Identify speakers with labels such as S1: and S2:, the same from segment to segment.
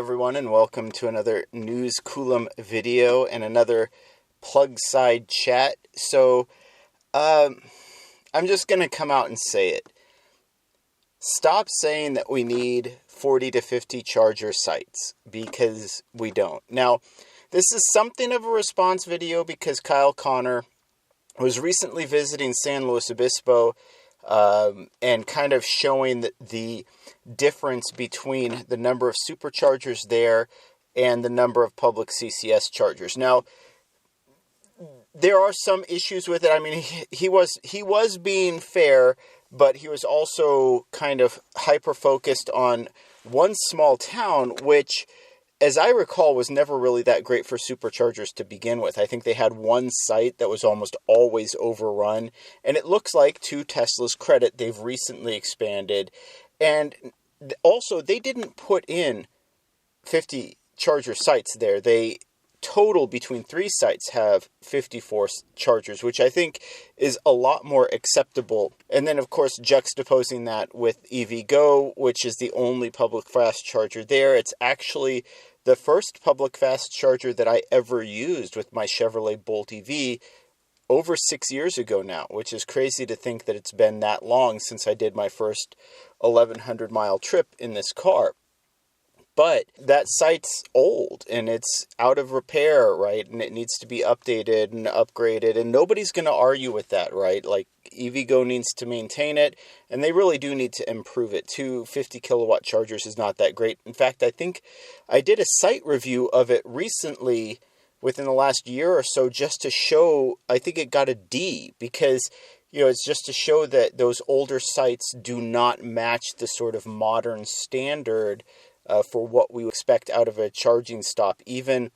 S1: everyone, and welcome to another News Coolum video and another plug side chat. So, I'm just going to come out and say it. Stop saying that we need 40 to 50 charger sites, because we don't. Now, this is something of a response video because Kyle Connor was recently visiting San Luis Obispo and kind of showing the difference between the number of superchargers there and the number of public CCS chargers. Now, there are some issues with it. I mean, he was being fair, but he was also kind of hyper-focused on one small town, which, as I recall, was never really that great for superchargers to begin with. I think they had one site that was almost always overrun, and it looks like, to Tesla's credit, they've recently expanded. And also, they didn't put in 50 charger sites there. They total between three sites have 54 chargers, which I think is a lot more acceptable. And then, of course, juxtaposing that with EVgo, which is the only public fast charger there. It's actually the first public fast charger that I ever used with my Chevrolet Bolt EV over 6 years ago now, which is crazy to think that it's been that long since I did my first 1,100 mile trip in this car. But that site's old and it's out of repair, right? And it needs to be updated and upgraded, and nobody's going to argue with that, right? Like, EVgo needs to maintain it, and they really do need to improve it. 2 50 kilowatt chargers is not that great. In fact, I think I did a site review of it recently within the last year or so, just to show, I think it got a D, because, you know, it's just to show that those older sites do not match the sort of modern standard for what we expect out of a charging stop, even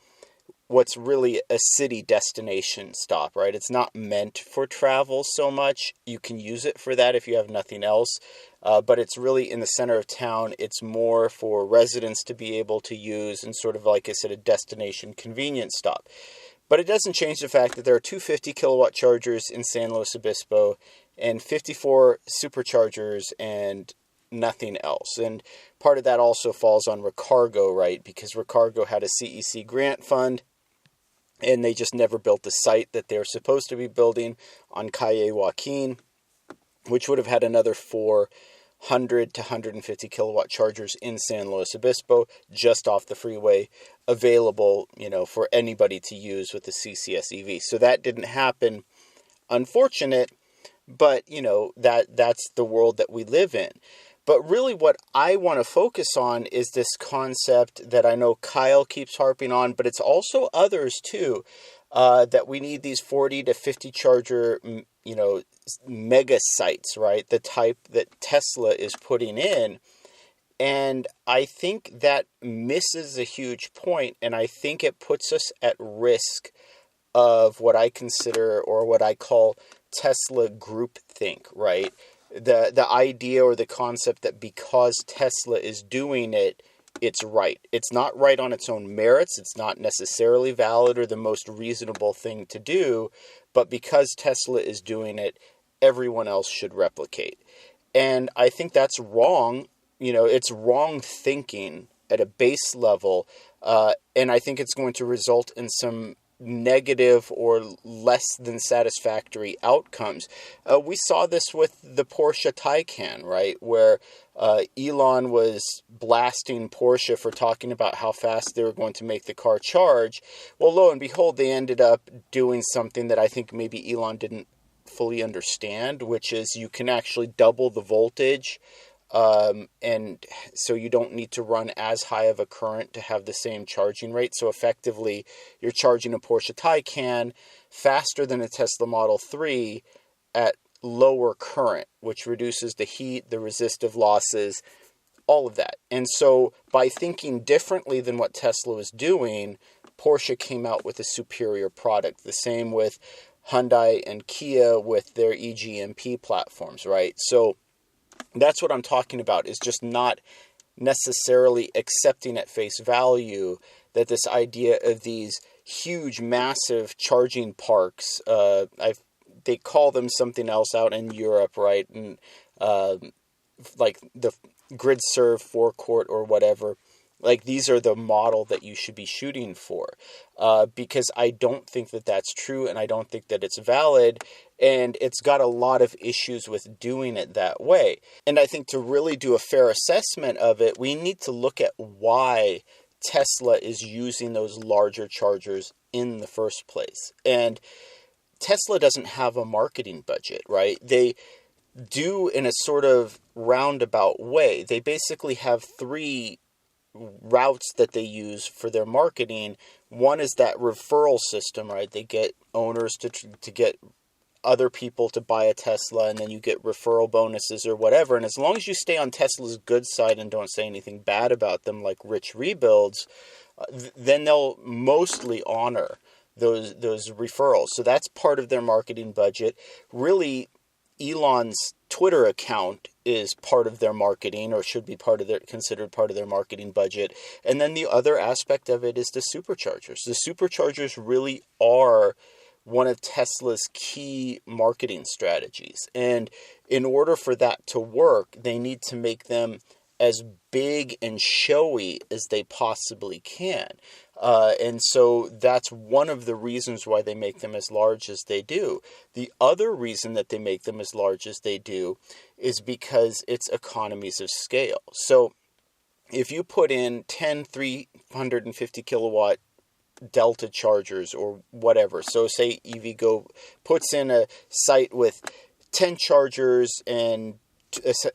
S1: what's really a city destination stop, right? It's not meant for travel so much. You can use it for that if you have nothing else, but it's really in the center of town. It's more for residents to be able to use, and sort of, like I said, a destination convenience stop. But it doesn't change the fact that there are 2 50 kilowatt chargers in San Luis Obispo and 54 superchargers and nothing else. And part of that also falls on Recargo, right? Because Recargo had a CEC grant fund, and they just never built the site that they're supposed to be building on Calle Joaquin, which would have had another 400 to 150 kilowatt chargers in San Luis Obispo, just off the freeway, available, you know, for anybody to use with the CCS EV. So that didn't happen. Unfortunate, but, you know, that's the world that we live in. But really what I want to focus on is this concept that I know Kyle keeps harping on, but it's also others too, that we need these 40 to 50 charger, you know, mega sites, right? The type that Tesla is putting in. And I think that misses a huge point, and I think it puts us at risk of what I consider, or what I call, Tesla groupthink, right? The idea or the concept that because Tesla is doing it, it's right. It's not right on its own merits. It's not necessarily valid or the most reasonable thing to do, but because Tesla is doing it, everyone else should replicate. And I think that's wrong. You know, it's wrong thinking at a base level, and I think it's going to result in some negative or less than satisfactory outcomes. We saw this with the Porsche Taycan, right? Where Elon was blasting Porsche for talking about how fast they were going to make the car charge. Well, lo and behold, they ended up doing something that I think maybe Elon didn't fully understand, which is you can actually double the voltage. And so you don't need to run as high of a current to have the same charging rate. So effectively, you're charging a Porsche Taycan faster than a Tesla Model 3 at lower current, which reduces the heat, the resistive losses, all of that. And so by thinking differently than what Tesla was doing, Porsche came out with a superior product. The same with Hyundai and Kia with their eGMP platforms, right? So that's what I'm talking about, is just not necessarily accepting at face value that this idea of these huge, massive charging parks, they call them something else out in Europe, right? And like the grid serve forecourt or whatever, Like, these are the model that you should be shooting for, because I don't think that that's true, and I don't think that it's valid, and it's got a lot of issues with doing it that way. And I think to really do a fair assessment of it, we need to look at why Tesla is using those larger chargers in the first place. And Tesla doesn't have a marketing budget, right? They do in a sort of roundabout way. They basically have three routes that they use for their marketing. One is that referral system, right? They get owners to get other people to buy a Tesla, and then you get referral bonuses or whatever. And as long as you stay on Tesla's good side and don't say anything bad about them, like Rich Rebuilds, then they'll mostly honor those referrals. So that's part of their marketing budget. Really, Elon's Twitter account is part of their marketing, or should be considered part of their marketing budget. And then the other aspect of it is the Superchargers. The Superchargers really are one of Tesla's key marketing strategies. And in order for that to work, they need to make them as big and showy as they possibly can. And so that's one of the reasons why they make them as large as they do. The other reason that they make them as large as they do is because it's economies of scale. So if you put in 10 350 kilowatt Delta chargers or whatever, so say EVgo puts in a site with 10 chargers and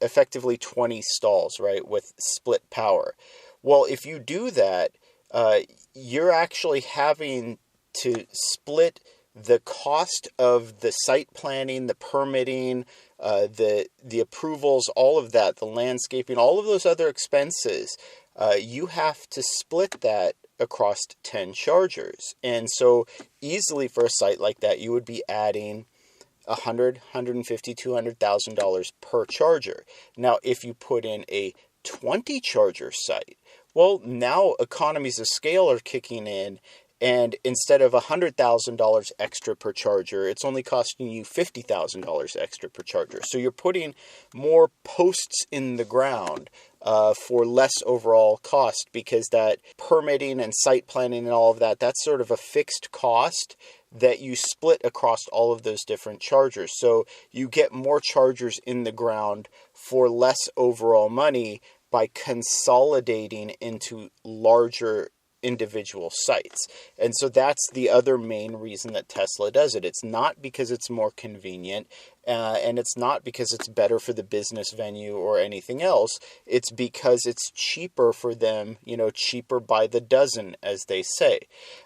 S1: effectively 20 stalls, right, with split power. Well, if you do that, you're actually having to split the cost of the site planning, the permitting, the approvals, all of that, the landscaping, all of those other expenses. You have to split that across 10 chargers. And so easily for a site like that, you would be adding $100,000, $150,000, $200,000 per charger. Now, if you put in a 20 charger site, well, now economies of scale are kicking in, and instead of $100,000 extra per charger, it's only costing you $50,000 extra per charger. So you're putting more posts in the ground for less overall cost, because that permitting and site planning and all of that, that's sort of a fixed cost that you split across all of those different chargers. So you get more chargers in the ground for less overall money by consolidating into larger individual sites. And so that's the other main reason that Tesla does it. It's not because it's more convenient, and it's not because it's better for the business venue or anything else. It's because it's cheaper for them, cheaper by the dozen, as they say.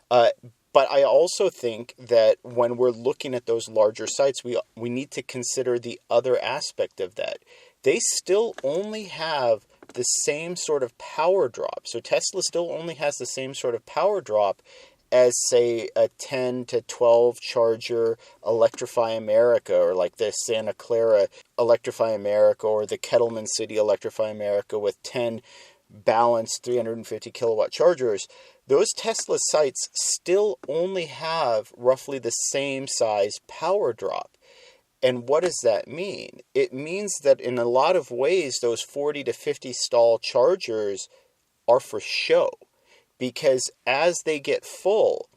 S1: But I also think that when we're looking at those larger sites, we need to consider the other aspect of that. They still only have the same sort of power drop. So Tesla still only has the same sort of power drop as, say, a 10 to 12 charger Electrify America, or like the Santa Clara Electrify America, or the Kettleman City Electrify America with 10 balanced 350 kilowatt chargers. Those Tesla sites still only have roughly the same size power drop. And what does that mean? It means that in a lot of ways, those 40 to 50 stall chargers are for show, because as they get full,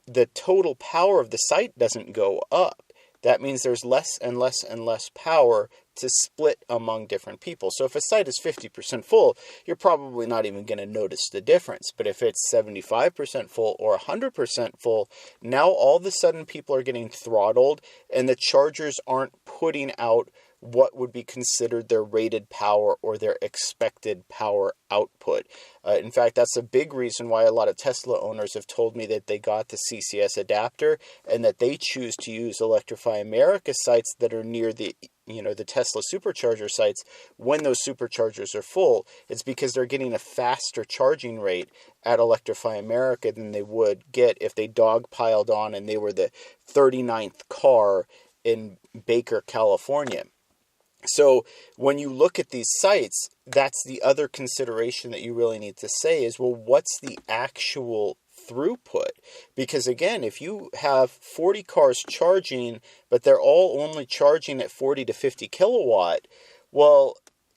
S1: the total power of the site doesn't go up. That means there's less and less and less power to split among different people. So if a site is 50% full, you're probably not even going to notice the difference. But if it's 75% full or 100% full, now all of a sudden people are getting throttled, and the chargers aren't putting out what would be considered their rated power or their expected power output. In fact, that's a big reason why a lot of Tesla owners have told me that they got the CCS adapter, and that they choose to use Electrify America sites that are near the Tesla supercharger sites when those superchargers are full. It's because they're getting a faster charging rate at Electrify America than they would get if they dogpiled on and they were the 39th car in Baker, California. So when you look at these sites, that's the other consideration that you really need to say is, well, what's the actual throughput? Because again, if you have 40 cars charging, but they're all only charging at 40 to 50 kilowatt, well,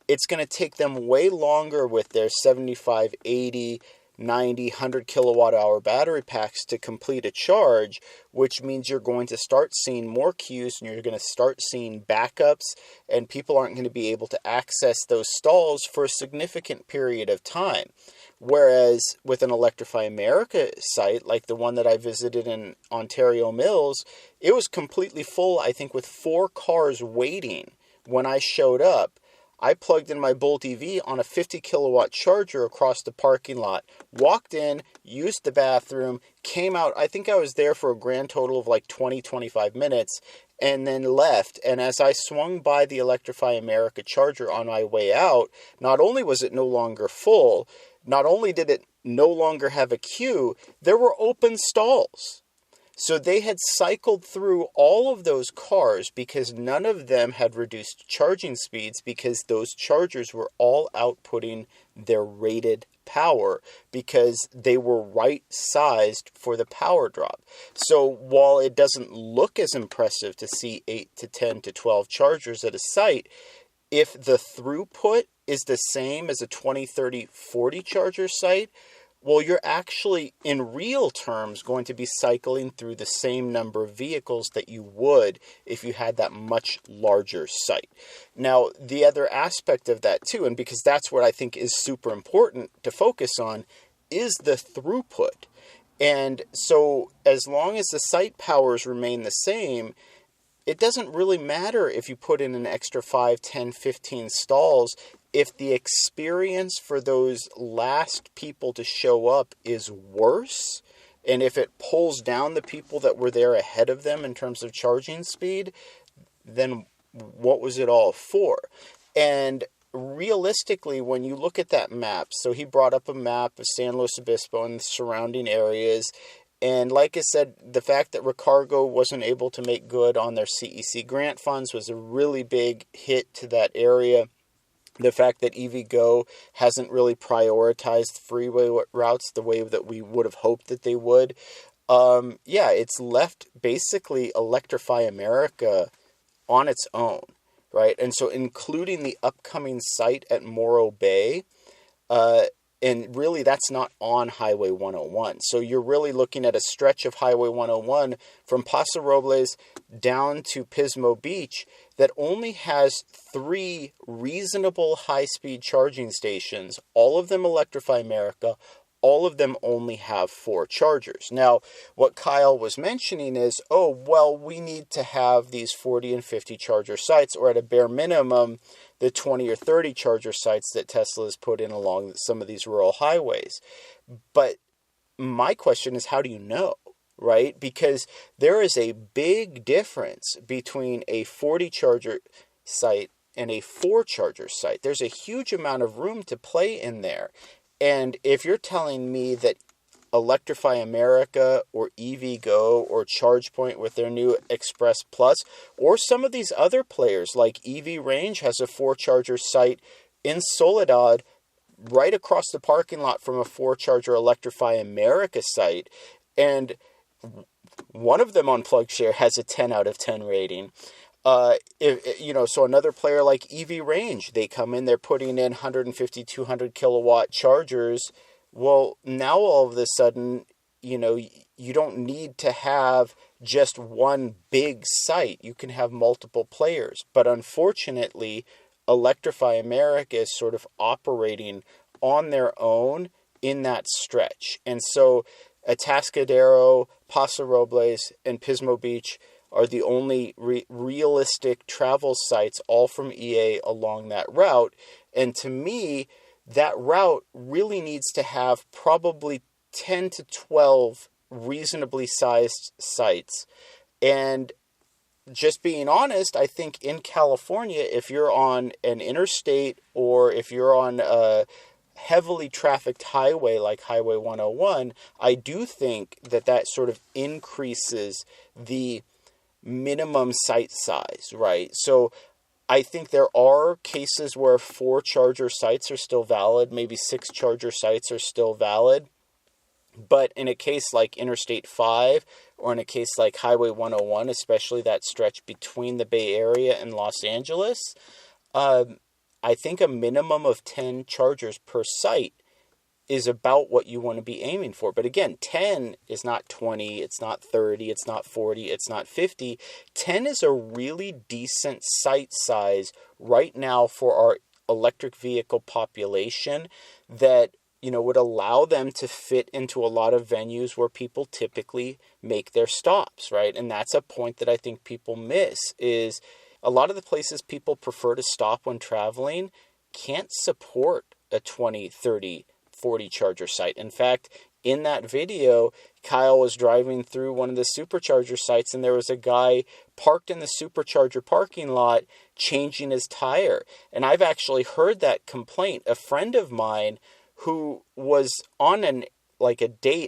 S1: it's going to take them way longer with their 75, 80, 90, 100 kilowatt hour battery packs to complete a charge, which means you're going to start seeing more queues and you're going to start seeing backups, and people aren't going to be able to access those stalls for a significant period of time. Whereas with an Electrify America site, like the one that I visited in Ontario Mills, it was completely full, I think, with 4 cars waiting when I showed up. I plugged in my Bolt EV on a 50 kilowatt charger across the parking lot, walked in, used the bathroom, came out. I think I was there for a grand total of like 20, 25 minutes, and then left. And as I swung by the Electrify America charger on my way out, not only was it no longer full, not only did it no longer have a queue, there were open stalls. So they had cycled through all of those cars because none of them had reduced charging speeds, because those chargers were all outputting their rated power because they were right sized for the power drop. So while it doesn't look as impressive to see 8 to 10 to 12 chargers at a site, if the throughput is the same as a 20, 30, 40 charger site, well, you're actually, in real terms, going to be cycling through the same number of vehicles that you would if you had that much larger site. Now, the other aspect of that too, and because that's what I think is super important to focus on, is the throughput. And so as long as the site powers remain the same, it doesn't really matter if you put in an extra 5, 10, 15 stalls. If the experience for those last people to show up is worse, and if it pulls down the people that were there ahead of them in terms of charging speed, then what was it all for? And realistically, when you look at that map, so he brought up a map of San Luis Obispo and the surrounding areas. And like I said, the fact that Recargo wasn't able to make good on their CEC grant funds was a really big hit to that area. The fact that EVgo hasn't really prioritized freeway routes the way that we would have hoped that they would. It's left basically Electrify America on its own, right? And so including the upcoming site at Morro Bay, and really that's not on Highway 101. So you're really looking at a stretch of Highway 101 from Paso Robles down to Pismo Beach that only has 3 reasonable high-speed charging stations, all of them Electrify America, all of them only have 4 chargers. Now, what Kyle was mentioning is, we need to have these 40 and 50 charger sites, or at a bare minimum, the 20 or 30 charger sites that Tesla has put in along some of these rural highways. But my question is, how do you know? Right? Because there is a big difference between a 40 charger site and a 4 charger site. There's a huge amount of room to play in there. And if you're telling me that Electrify America or EVgo or ChargePoint with their new Express Plus, or some of these other players like EV Range has a 4 charger site in Soledad right across the parking lot from a 4 charger Electrify America site, and one of them on PlugShare has a 10 out of 10 rating. So another player like EV Range, they come in, they're putting in 150, 200 kilowatt chargers. Well, now all of a sudden, you don't need to have just one big site. You can have multiple players. But unfortunately, Electrify America is sort of operating on their own in that stretch. And so Atascadero, Paso Robles, and Pismo Beach are the only realistic travel sites, all from EA, along that route. And to me, that route really needs to have probably 10 to 12 reasonably sized sites. And just being honest, I think in California, if you're on an interstate or if you're on a heavily trafficked highway like Highway 101, I do think that sort of increases the minimum site size, right? So I think there are cases where 4 charger sites are still valid, maybe 6 charger sites are still valid. But in a case like Interstate 5 or in a case like Highway 101, especially that stretch between the Bay Area and Los Angeles, I I think a minimum of 10 chargers per site is about what you want to be aiming for. But again, 10 is not 20, it's not 30, it's not 40, it's not 50. 10 is a really decent site size right now for our electric vehicle population that, would allow them to fit into a lot of venues where people typically make their stops, right? And that's a point that I think people miss, is a lot of the places people prefer to stop when traveling can't support a 20, 30, 40 charger site. In fact, in that video, Kyle was driving through one of the Supercharger sites, and there was a guy parked in the Supercharger parking lot changing his tire. And I've actually heard that complaint. A friend of mine who was on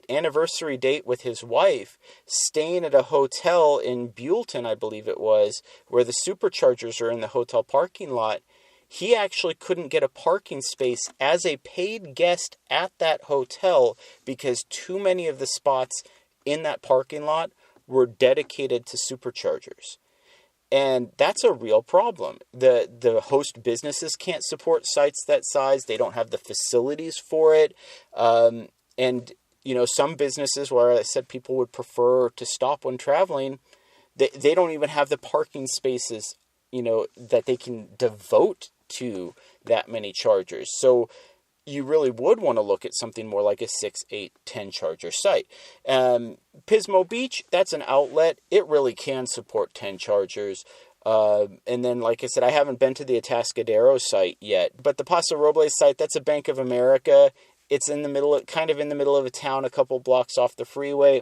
S1: anniversary date with his wife, staying at a hotel in Buellton, I believe it was, where the Superchargers are in the hotel parking lot. He actually couldn't get a parking space as a paid guest at that hotel because too many of the spots in that parking lot were dedicated to Superchargers. And that's a real problem. The host businesses can't support sites that size. They don't have the facilities for it. And some businesses where I said people would prefer to stop when traveling, they don't even have the parking spaces, that they can devote to that many chargers. So you really would want to look at something more like a 6, 8, 10 charger site. Pismo Beach, that's an outlet. It really can support 10 chargers. And then, like I said, I haven't been to the Atascadero site yet, but the Paso Robles site, that's a Bank of America. It's in the middle of a town, a couple blocks off the freeway.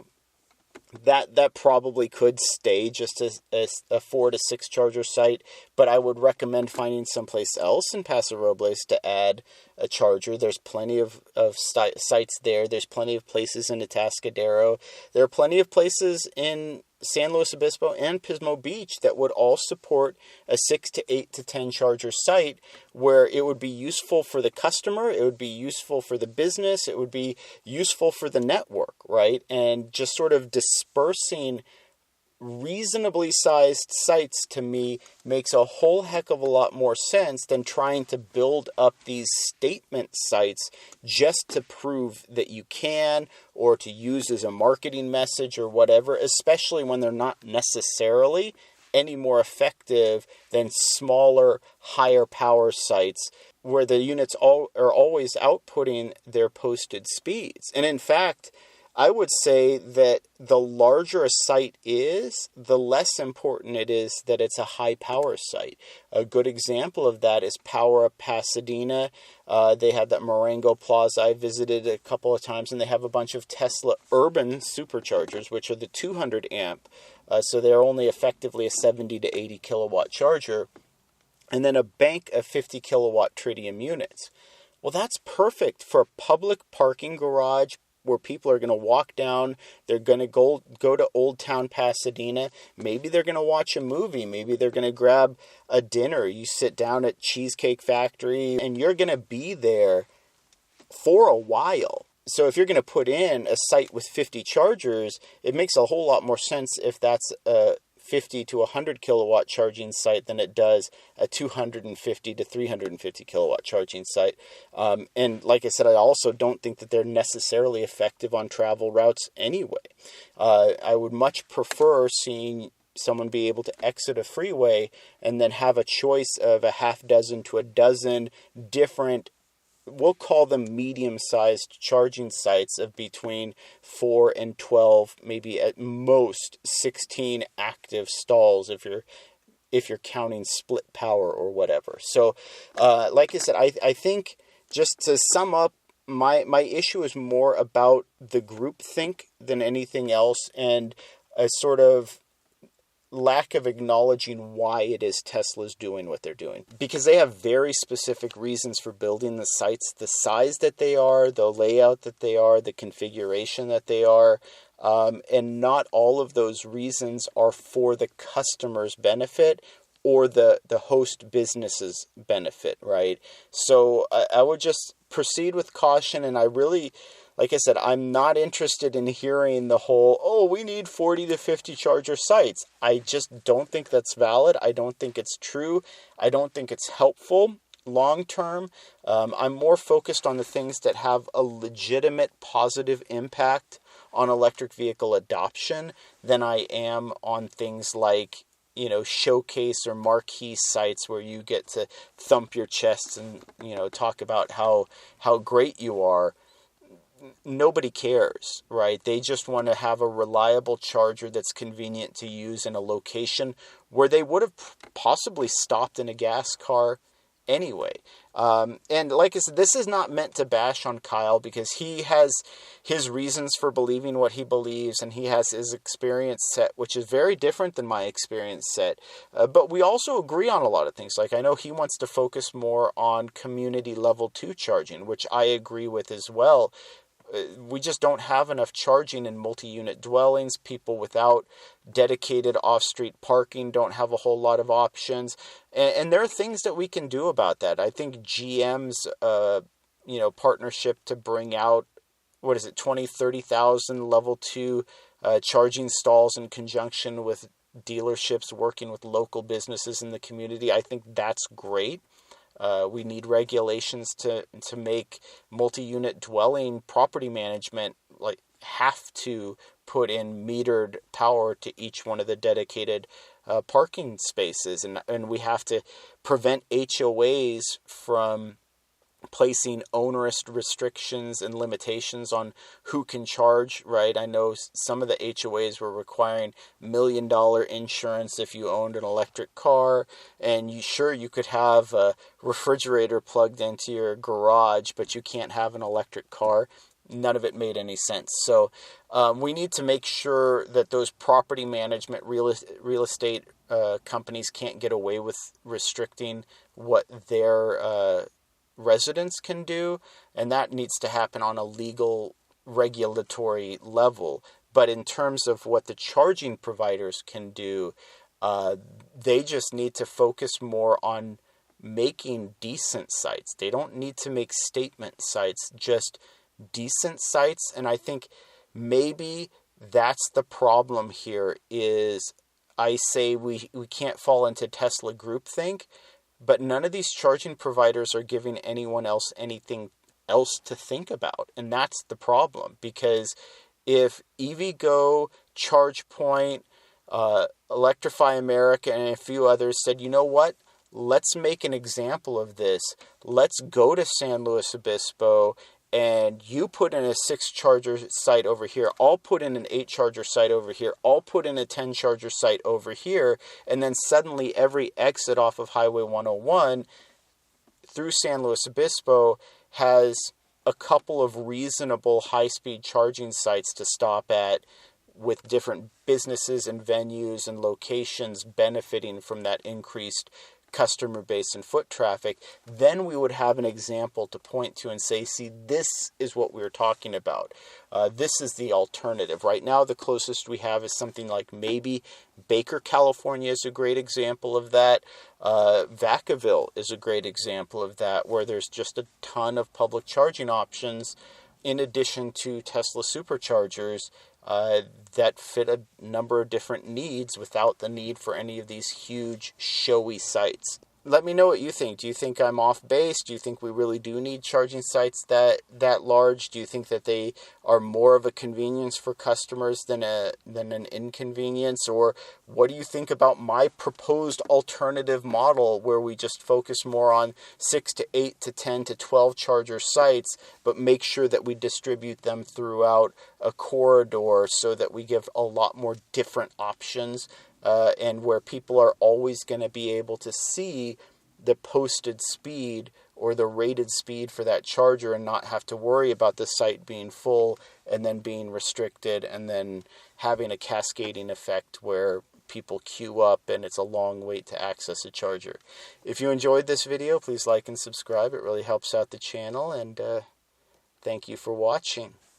S1: That probably could stay just as a 4 to 6 charger site, but I would recommend finding someplace else in Paso Robles to add a charger. There's plenty of sites there. There's plenty of places in Atascadero. There are plenty of places in San Luis Obispo and Pismo Beach that would all support a 6 to 8 to 10 charger site, where it would be useful for the customer, it would be useful for the business, it would be useful for the network, right? And just sort of dispersing reasonably sized sites, to me, makes a whole heck of a lot more sense than trying to build up these statement sites just to prove that you can, or to use as a marketing message or whatever, especially when they're not necessarily any more effective than smaller, higher power sites where the units are always outputting their posted speeds. And in fact, I would say that the larger a site is, the less important it is that it's a high power site. A good example of that is Power Up Pasadena. They have that Marengo Plaza I visited a couple of times, and they have a bunch of Tesla urban superchargers, which are the 200 amp. So they're only effectively a 70 to 80 kilowatt charger. And then a bank of 50 kilowatt tritium units. Well, that's perfect for a public parking garage where people are going to walk down, they're going to go to Old Town Pasadena, maybe they're going to watch a movie, maybe they're going to grab a dinner, you sit down at Cheesecake Factory, and you're going to be there for a while. So if you're going to put in a site with 50 chargers, it makes a whole lot more sense if that's a 50 to 100 kilowatt charging site than it does a 250 to 350 kilowatt charging site. And like I said, I also don't think that they're necessarily effective on travel routes anyway. I would much prefer seeing someone be able to exit a freeway and then have a choice of a half dozen to a dozen different, we'll call them medium-sized charging sites of between 4 and 12, maybe at most 16 active stalls if you're counting split power or whatever. So, like I said, I think just to sum up, my issue is more about the groupthink than anything else, and a sort of lack of acknowledging why it is Tesla's doing what they're doing. Because they have very specific reasons for building the sites, the size that they are, the layout that they are, the configuration that they are. And not all of those reasons are for the customer's benefit or the host business's benefit, right? So I would just proceed with caution, and I really, like I said, I'm not interested in hearing the whole, we need 40 to 50 charger sites. I just don't think that's valid. I don't think it's true. I don't think it's helpful. long term, I'm more focused on the things that have a legitimate positive impact on electric vehicle adoption than I am on things like, showcase or marquee sites where you get to thump your chest and, talk about how great you are. Nobody cares, right? They just want to have a reliable charger that's convenient to use in a location where they would have possibly stopped in a gas car anyway. And like I said, this is not meant to bash on Kyle, because he has his reasons for believing what he believes, and he has his experience set, which is very different than my experience set. But we also agree on a lot of things. Like, I know he wants to focus more on community level 2 charging, which I agree with as well. We just don't have enough charging in multi-unit dwellings. People without dedicated off-street parking don't have a whole lot of options. And there are things that we can do about that. I think GM's, partnership to bring out, 30,000 level 2 charging stalls in conjunction with dealerships working with local businesses in the community, I think that's great. We need regulations to make multi-unit dwelling property management have to put in metered power to each one of the dedicated parking spaces, and we have to prevent HOAs from placing onerous restrictions and limitations on who can charge, right? I know some of the HOAs were requiring $1 million insurance if you owned an electric car, and you could have a refrigerator plugged into your garage, but you can't have an electric car. None of it made any sense. So we need to make sure that those property management real estate companies can't get away with restricting what their residents can do, and that needs to happen on a legal regulatory level. But in terms of what the charging providers can do, they just need to focus more on making decent sites. They don't need to make statement sites, just decent sites. And I think maybe that's the problem here. Is I say we can't fall into Tesla groupthink, but none of these charging providers are giving anyone else anything else to think about. And that's the problem, because if EVgo, ChargePoint, Electrify America, and a few others said, you know what, let's make an example of this. Let's go to San Luis Obispo, and you put in a 6-charger site over here, I'll put in an 8-charger site over here, I'll put in a 10-charger site over here, and then suddenly every exit off of Highway 101 through San Luis Obispo has a couple of reasonable high-speed charging sites to stop at, with different businesses and venues and locations benefiting from that increased customer base and foot traffic. Then we would have an example to point to and say, see, this is what we're talking about. This is the alternative. Right now, the closest we have is something like maybe Baker, California is a great example of that. Vacaville is a great example of that, where there's just a ton of public charging options in addition to Tesla Superchargers that fit a number of different needs without the need for any of these huge, showy sites. Let me know what you think. Do you think I'm off base? Do you think we really do need charging sites that large? Do you think that they are more of a convenience for customers than an inconvenience? Or what do you think about my proposed alternative model, where we just focus more on 6 to 8 to 10 to 12 charger sites, but make sure that we distribute them throughout a corridor so that we give a lot more different options, and where people are always going to be able to see the posted speed or the rated speed for that charger and not have to worry about the site being full and then being restricted and then having a cascading effect where people queue up and it's a long wait to access a charger. If you enjoyed this video, please like and subscribe. It really helps out the channel, and thank you for watching.